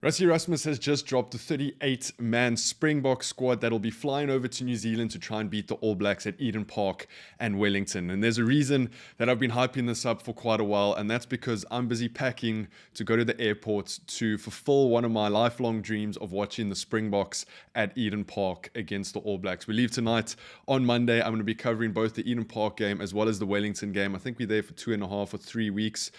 Rassie Rasmus has just dropped the 38-man Springbok squad that'll be flying over to New Zealand to try and beat the All Blacks at Eden Park and Wellington. And there's a reason that I've been hyping this up for quite a while, and that's because I'm busy packing to go to the airport to fulfill one of my lifelong dreams of watching the Springboks at Eden Park against the All Blacks. We leave tonight. On Monday, I'm going to be covering both the Eden Park game as well as the Wellington game. I think we're there for 2.5 or 3 weeks.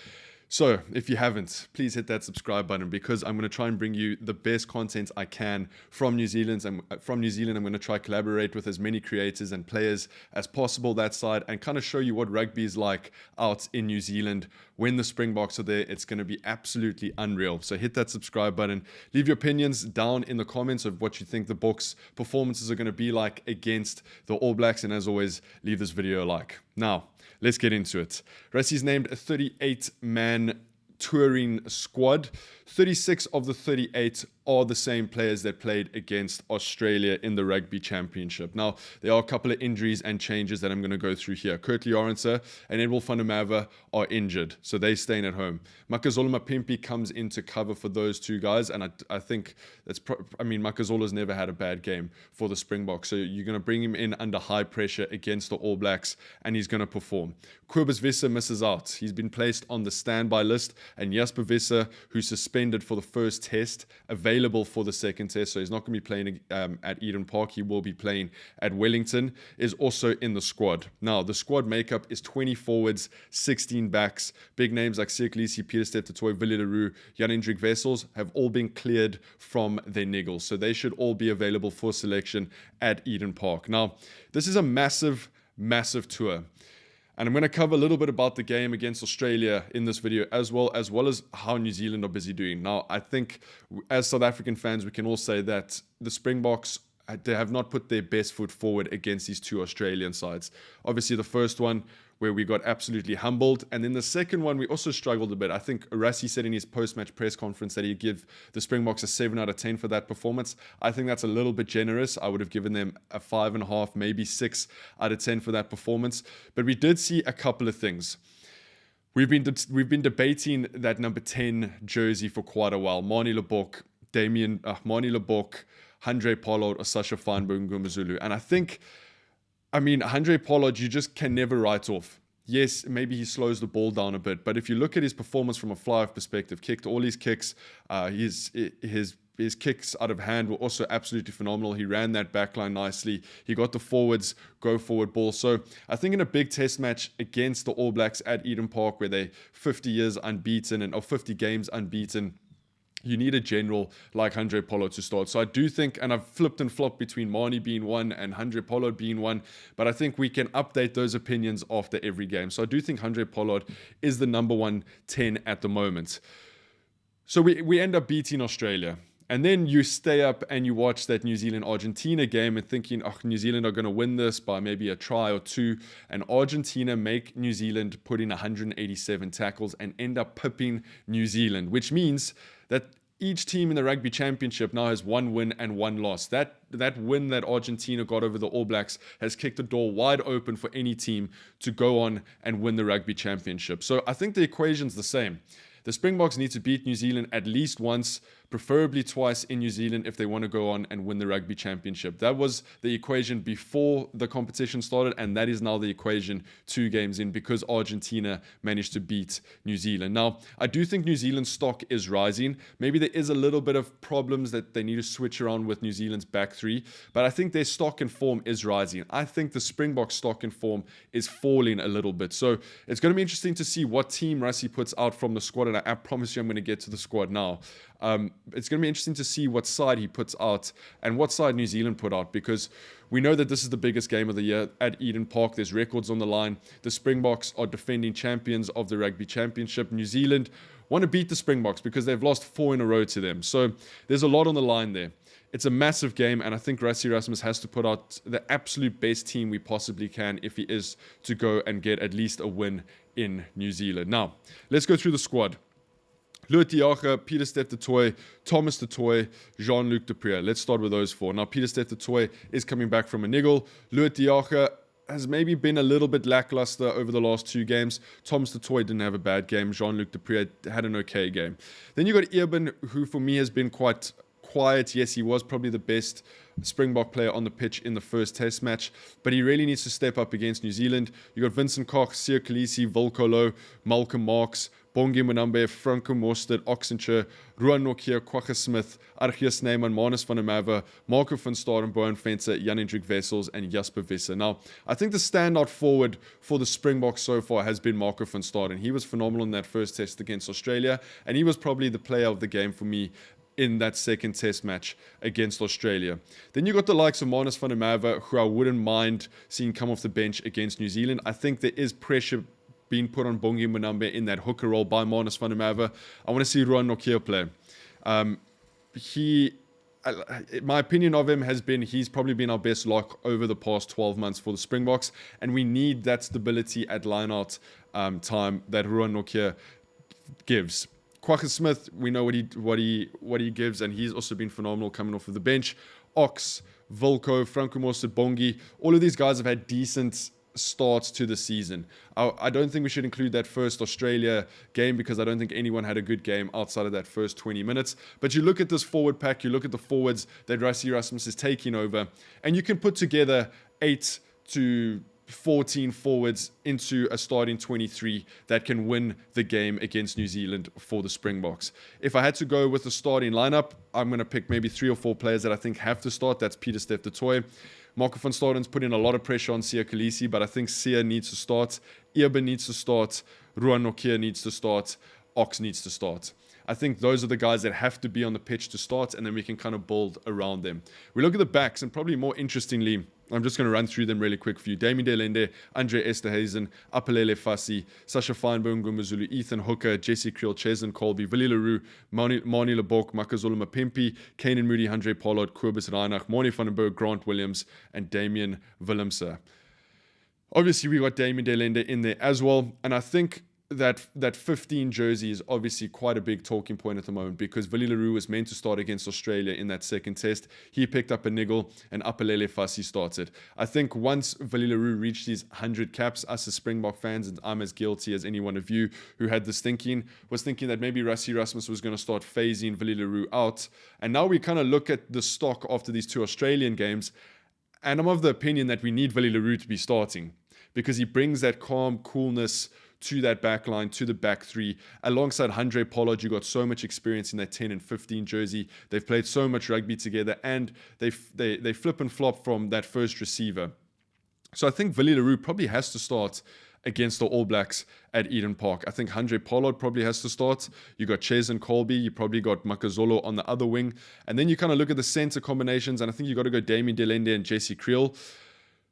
So, if you haven't, please hit that subscribe button because I'm going to try and bring you the best content I can from New Zealand. I'm going to try to collaborate with as many creators and players as possible that side and kind of show you what rugby is like out in New Zealand when the Springboks are there. It's going to be absolutely unreal. So hit that subscribe button. Leave your opinions down in the comments of what you think the Boks performances are going to be like against the All Blacks. And as always, leave this video a like. Now, let's get into it. Rassie's named a 38-man touring squad. 36 of the 38 are the same players that played against Australia in the Rugby Championship. Now, there are a couple of injuries and changes that I'm going to go through here. Kurtley Arendse and Edwil van der Merwe are injured, so they're staying at home. Makazole Mapimpi comes into cover for those two guys, and I think that's, Makazole's never had a bad game for the Springboks, so you're going to bring him in under high pressure against the All Blacks, and he's going to perform. Kobus Visser misses out. He's been placed on the standby list, and Jasper Visser, who's suspended for the first test, available for the second test, so he's not going to be playing at Eden Park. He will be playing at Wellington, is also in the squad. Now, the squad makeup is 20 forwards, 16 backs. Big names like Sirklisi, Pieter-Steph du Toit, Willie Leroux, Jan-Hendrik Wessels have all been cleared from their niggles, so they should all be available for selection at Eden Park. Now, this is a massive tour. And I'm going to cover a little bit about the game against Australia in this video as well as how New Zealand are busy doing. Now, I think as South African fans, we can all say that the Springboks, they have not put their best foot forward against these two Australian sides. Obviously, the first one where we got absolutely humbled. And then the second one, we also struggled a bit. I think Rassie said in his post-match press conference that he'd give the Springboks a 7 out of 10 for that performance. I think that's a little bit generous. I would have given them a 5.5, maybe 6 out of 10 for that performance. But we did see a couple of things. We've been debating that number 10 jersey for quite a while. Manie Libbok, Handré Pollard, or Sasha Feinberg-Ngumazulu. And I think, Handré Pollard, you just can never write off. Yes, maybe he slows the ball down a bit, but if you look at his performance from a fly-off perspective, kicked all his kicks, his kicks out of hand were also absolutely phenomenal. He ran that backline nicely. He got the forwards, go forward ball. So I think in a big test match against the All Blacks at Eden Park, where they're 50 years unbeaten or 50 games unbeaten, you need a general like Handré Pollard to start. So I do think, and I've flipped and flopped between Manie being one and Handré Pollard being one, but I think we can update those opinions after every game. So I do think Handré Pollard is the number 1 10 at the moment. So we end up beating Australia. And then you stay up and you watch that New Zealand-Argentina game and thinking, New Zealand are going to win this by maybe a try or two. And Argentina make New Zealand put in 187 tackles and end up pipping New Zealand, which means that each team in the Rugby Championship now has 1 win and 1 loss. That win that Argentina got over the All Blacks has kicked the door wide open for any team to go on and win the Rugby Championship. So I think the equation's the same. The Springboks need to beat New Zealand at least once, preferably twice in New Zealand if they want to go on and win the Rugby Championship. That was the equation before the competition started, and that is now the equation 2 games in because Argentina managed to beat New Zealand. Now, I do think New Zealand's stock is rising. Maybe there is a little bit of problems that they need to switch around with New Zealand's back 3, but I think their stock and form is rising. I think the Springboks stock and form is falling a little bit. So it's going to be interesting to see what team Rassie puts out from the squad, and I promise you I'm going to get to the squad now. It's going to be interesting to see what side he puts out and what side New Zealand put out, because we know that this is the biggest game of the year at Eden Park. There's records on the line. The Springboks are defending champions of the Rugby Championship. New Zealand want to beat the Springboks because they've lost 4 in a row to them. So there's a lot on the line there. It's a massive game, and I think Rassie Rasmus has to put out the absolute best team we possibly can if he is to go and get at least a win in New Zealand. Now, let's go through the squad. Lood de Jager, Pieter-Steph du Toit, Thomas du Toit, Jean-Luc du Preez. Let's start with those 4. Now, Pieter-Steph du Toit is coming back from a niggle. Lood de Jager, has maybe been a little bit lackluster over the last 2 games. Thomas du Toit didn't have a bad game. Jean-Luc Dupré had an okay game. Then you got Eben, who for me has been quite quiet. Yes, he was probably the best Springbok player on the pitch in the first test match, but he really needs to step up against New Zealand. You got Vincent Koch, Siya Kolisi, Volkolo, Malcolm Marx, Bongi Mwanambe, Franco Mostert, Oxencher, Ruan Nokia, Kwagga Smith, Argeus Neyman, Manus van der Merwe, Marco van Staden, Boan Fencer, Jan-Hendrik Wessels, and Jasper Visser. Now, I think the standout forward for the Springboks so far has been Marco van Staden. He was phenomenal in that first test against Australia, and he was probably the player of the game for me in that second test match against Australia. Then you got the likes of Manus van der Merwe, who I wouldn't mind seeing come off the bench against New Zealand. I think there is pressure being put on Bongi Mwanambe in that hooker role by Manus van der Merwe. I want to see Ruan Nokia play. My opinion of him has been he's probably been our best lock over the past 12 months for the Springboks, and we need that stability at line-out time that Ruan Nokia gives. Kwagga Smith, we know what he gives, and he's also been phenomenal coming off of the bench. Ox, Volko, Franco Mostert, Bongi, all of these guys have had decent starts to the season. I don't think we should include that first Australia game because I don't think anyone had a good game outside of that first 20 minutes. But you look at this forward pack, you look at the forwards that Rassie Rasmus is taking over, and you can put together 8 to 14 forwards into a starting 23 that can win the game against New Zealand for the Springboks. If I had to go with the starting lineup, I'm going to pick maybe 3 or 4 players that I think have to start. That's Pieter-Steph du Toit. Marco van Staden's putting a lot of pressure on Siya Kolisi, but I think Siya needs to start. Eben needs to start. Ruan Nokia needs to start. Ox needs to start. I think those are the guys that have to be on the pitch to start, and then we can kind of build around them. We look at the backs, and probably more interestingly, I'm just going to run through them really quick for you. Damian de Lende, Andre Esterhuizen, Apelele Fassi, Sasha Feinberg, Ngumazulu, Ethan Hooker, Jesse Creel, Cheslin Colby, Willie Leroux, Mani Lebok, Makazolo Mapimpi, Kanan Moody, Andre Pollard, Kobus Reinach, Mornie van den Berg, Grant Williams, and Damian Willemse. Obviously, we got Damian de Lende in there as well, and I think that 15 jersey is obviously quite a big talking point at the moment because Willie Leroux was meant to start against Australia in that second test. He picked up a niggle and Apelele Fassi started. I think once Willie Leroux reached these 100 caps, us as Springbok fans, and I'm as guilty as any one of you who had this thinking, was thinking that maybe Rassie Rasmus was going to start phasing Willie Leroux out. And now we kind of look at the stock after these 2 Australian games, and I'm of the opinion that we need Willie Leroux to be starting because he brings that calm, coolness to that back line, to the back 3. Alongside Andre Pollard, you got so much experience in that 10 and 15 jersey. They've played so much rugby together, and they flip and flop from that first receiver. So I think Willie Leroux probably has to start against the All Blacks at Eden Park. I think Andre Pollard probably has to start. You got Cheslin Colby. You probably got Makazolo on the other wing. And then you kind of look at the center combinations, and I think you got to go Damian de Lende and Jesse Creel.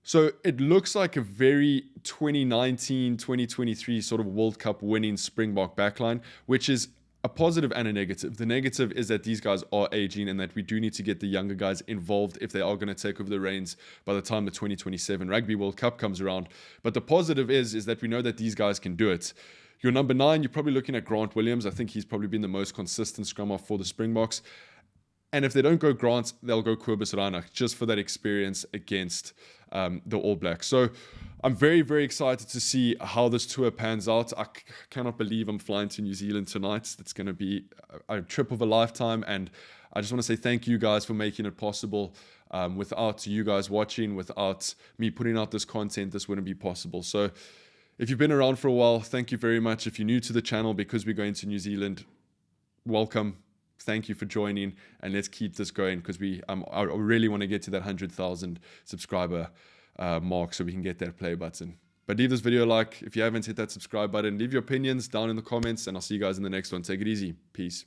So it looks like a very 2019-2023 sort of World Cup winning Springbok backline, which is a positive and a negative. The negative is that these guys are aging and that we do need to get the younger guys involved if they are going to take over the reins by the time the 2027 Rugby World Cup comes around. But the positive is that we know that these guys can do it. Your number 9, you're probably looking at Grant Williams. I think he's probably been the most consistent scrum half for the Springboks. And if they don't go Grant, they'll go Kobus Reinach just for that experience against the All Blacks. So I'm very, very excited to see how this tour pans out. I cannot believe I'm flying to New Zealand tonight. It's going to be a trip of a lifetime. And I just want to say thank you guys for making it possible. Without you guys watching, without me putting out this content, this wouldn't be possible. So if you've been around for a while, thank you very much. If you're new to the channel because we're going to New Zealand, welcome. Thank you for joining, and let's keep this going because I really want to get to that 100,000 subscriber mark so we can get that play button. But leave this video a like. If you haven't, hit that subscribe button. Leave your opinions down in the comments, and I'll see you guys in the next one. Take it easy. Peace.